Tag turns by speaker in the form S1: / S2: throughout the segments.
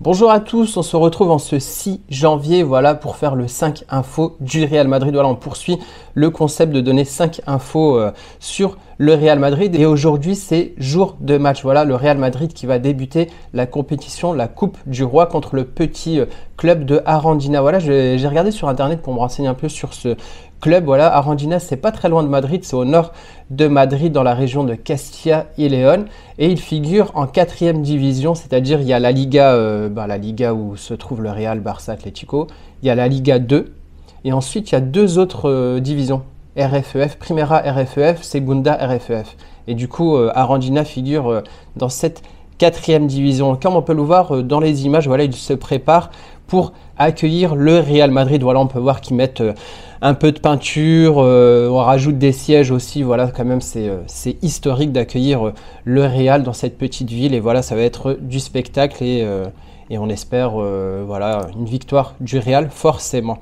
S1: Bonjour à tous, on se retrouve en ce 6 janvier voilà, pour faire le 5 infos du Real Madrid. Voilà, on poursuit le concept de donner 5 infos sur le Real Madrid. Et aujourd'hui, c'est jour de match. Voilà, le Real Madrid qui va débuter la compétition, la Coupe du Roi contre le petit club de Arandina. Voilà, j'ai regardé sur Internet pour me renseigner un peu sur ce club. Voilà, Arandina, c'est pas très loin de Madrid, c'est au nord de Madrid, dans la région de Castilla y León. Et il figure en 4e division, c'est-à-dire il y a la Liga où se trouve le Real, Barça, Atlético. Il y a la Liga 2. Et ensuite, il y a deux autres divisions. RFEF, Primera RFEF, Segunda RFEF. Et du coup, Arandina figure dans cette 4e division. Comme on peut le voir dans les images, voilà, il se prépare pour accueillir le Real Madrid. Voilà, on peut voir qu'ils mettent un peu de peinture, on rajoute des sièges aussi. Voilà, quand même, c'est historique d'accueillir le Real dans cette petite ville. Et voilà, ça va être du spectacle et on espère voilà, une victoire du Real, forcément.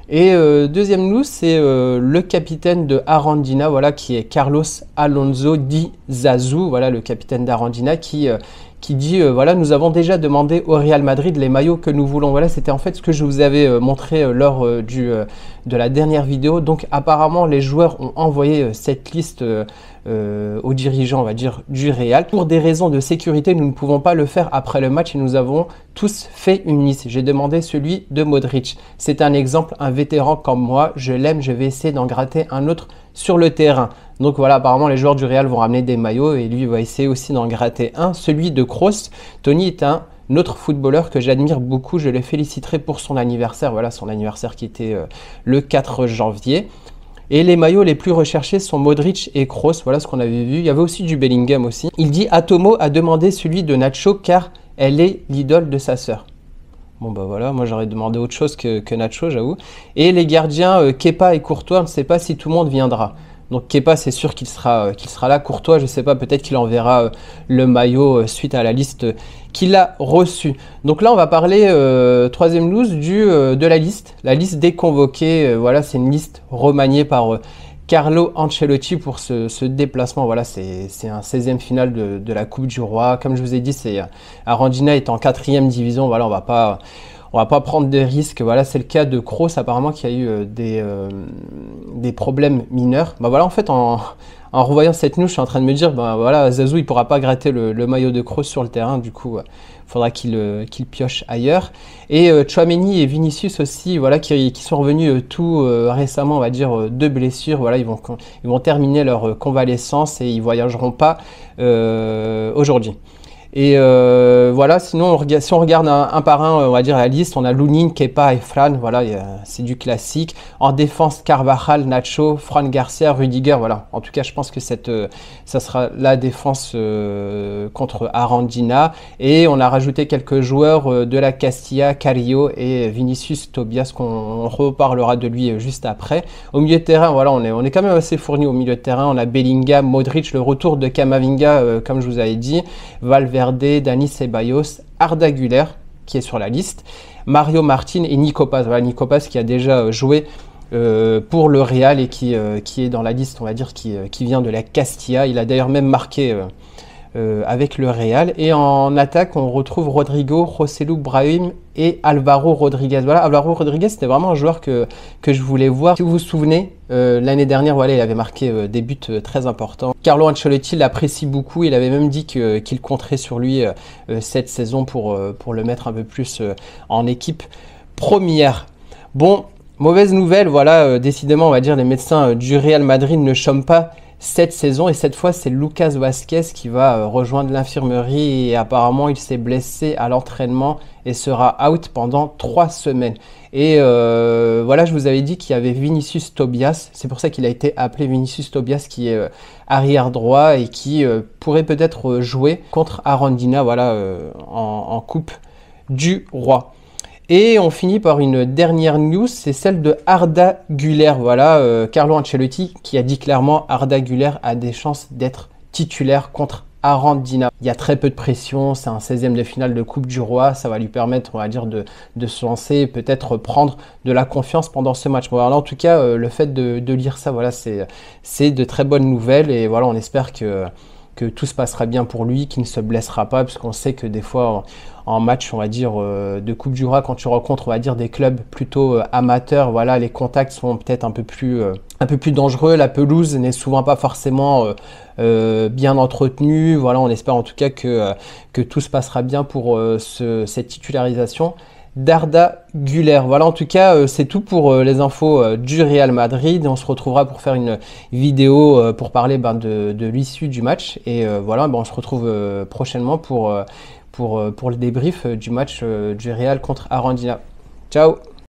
S1: Et deuxième news, c'est le capitaine de Arandina, voilà, qui est Carlos Alonso Di Zazu, voilà, le capitaine d'Arandina, qui dit voilà, nous avons déjà demandé au Real Madrid les maillots que nous voulons. Voilà, c'était en fait ce que je vous avais montré lors de la dernière vidéo. Donc apparemment, les joueurs ont envoyé cette liste aux dirigeants, on va dire, du Real. Pour des raisons de sécurité, nous ne pouvons pas le faire après le match et nous avons tous fait une liste. J'ai demandé celui de Modric. C'est un exemple, un vétéran comme moi. Je l'aime, je vais essayer d'en gratter un autre sur le terrain. Donc voilà, apparemment les joueurs du Real vont ramener des maillots et lui va essayer aussi d'en gratter un. Celui de Kroos. Tony est un autre footballeur que j'admire beaucoup. Je le féliciterai pour son anniversaire. Voilà, son anniversaire qui était le 4 janvier. Et les maillots les plus recherchés sont Modric et Kroos. Voilà ce qu'on avait vu. Il y avait aussi du Bellingham aussi. Il dit Atomo a demandé celui de Nacho car elle est l'idole de sa sœur. Bon bah voilà, moi j'aurais demandé autre chose que Nacho, j'avoue. Et les gardiens Kepa et Courtois, on ne sait pas si tout le monde viendra. Donc Kepa, c'est sûr qu'il sera là. Courtois, je ne sais pas, peut-être qu'il enverra le maillot suite à la liste qu'il a reçue. Donc là, on va parler, troisième news, de la liste des convoqués. Voilà, c'est une liste remaniée par Carlo Ancelotti pour ce déplacement. Voilà, c'est un 16e finale de la Coupe du Roi. Comme je vous ai dit, Arandina est en 4e division. Voilà, on va pas prendre de risques. Voilà, c'est le cas de Kroos apparemment qui a eu des problèmes mineurs. Bah voilà, en fait, en revoyant cette news, je suis en train de me dire, bah voilà, Zazu il pourra pas gratter le maillot de Kroos sur le terrain. Du coup, faudra qu'il pioche ailleurs. Et Tchouaméni et Vinicius aussi, voilà, qui sont revenus tout récemment, on va dire, de blessures. Voilà, ils vont terminer leur convalescence et ils voyageront pas aujourd'hui. Et voilà, sinon, si on regarde un par un, on va dire la liste, on a Lunin, Kepa et Fran, voilà, c'est du classique. En défense, Carvajal, Nacho, Fran Garcia, Rudiger, voilà. En tout cas, je pense que ça sera la défense contre Arandina. Et on a rajouté quelques joueurs de la Castilla, Carrillo et Vinicius Tobias, qu'on reparlera de lui juste après. Au milieu de terrain, voilà, on est quand même assez fourni au milieu de terrain. On a Bellingham, Modric, le retour de Camavinga, comme je vous avais dit, Valverde, Dani Ceballos, Arda Güler qui est sur la liste, Mario Martin et Nico Paz. Voilà, Nico Paz qui a déjà joué pour le Real et qui est dans la liste, on va dire, qui vient de la Castilla. Il a d'ailleurs même marqué avec le Real. Et en attaque, on retrouve Rodrigo, Joselu Brahim et Alvaro Rodriguez. Voilà, Alvaro Rodriguez, c'était vraiment un joueur que je voulais voir. Si vous vous souvenez, l'année dernière, voilà, il avait marqué des buts très importants. Carlo Ancelotti l'apprécie beaucoup. Il avait même dit qu'il compterait sur lui cette saison pour le mettre un peu plus en équipe première. Bon, mauvaise nouvelle, voilà, décidément, on va dire, les médecins du Real Madrid ne chôment pas cette saison et cette fois c'est Lucas Vázquez qui va rejoindre l'infirmerie et apparemment il s'est blessé à l'entraînement et sera out pendant 3 semaines. Et voilà, je vous avais dit qu'il y avait Vinicius Tobias, c'est pour ça qu'il a été appelé Vinicius Tobias, qui est arrière droit et qui pourrait peut-être jouer contre Arandina, voilà, en Coupe du Roi. Et on finit par une dernière news, c'est celle de Arda Güler. Voilà, Carlo Ancelotti qui a dit clairement Arda Güler a des chances d'être titulaire contre Arandina. Il y a très peu de pression, c'est un 16e de finale de Coupe du Roi, ça va lui permettre, on va dire, de se lancer et peut-être prendre de la confiance pendant ce match. Bon, alors, en tout cas, le fait de lire ça, voilà, c'est de très bonnes nouvelles et voilà, on espère que que tout se passera bien pour lui, qu'il ne se blessera pas, parce qu'on sait que des fois en match, on va dire, de Coupe du Roi, quand tu rencontres, on va dire, des clubs plutôt amateurs, voilà, les contacts sont peut-être un peu plus dangereux. La pelouse n'est souvent pas forcément bien entretenue. Voilà, on espère en tout cas que tout se passera bien pour cette titularisation d'Arda Güler. Voilà, en tout cas, c'est tout pour les infos du Real Madrid. On se retrouvera pour faire une vidéo pour parler de l'issue du match. Et voilà, on se retrouve prochainement pour le débrief du match du Real contre Arandina. Ciao!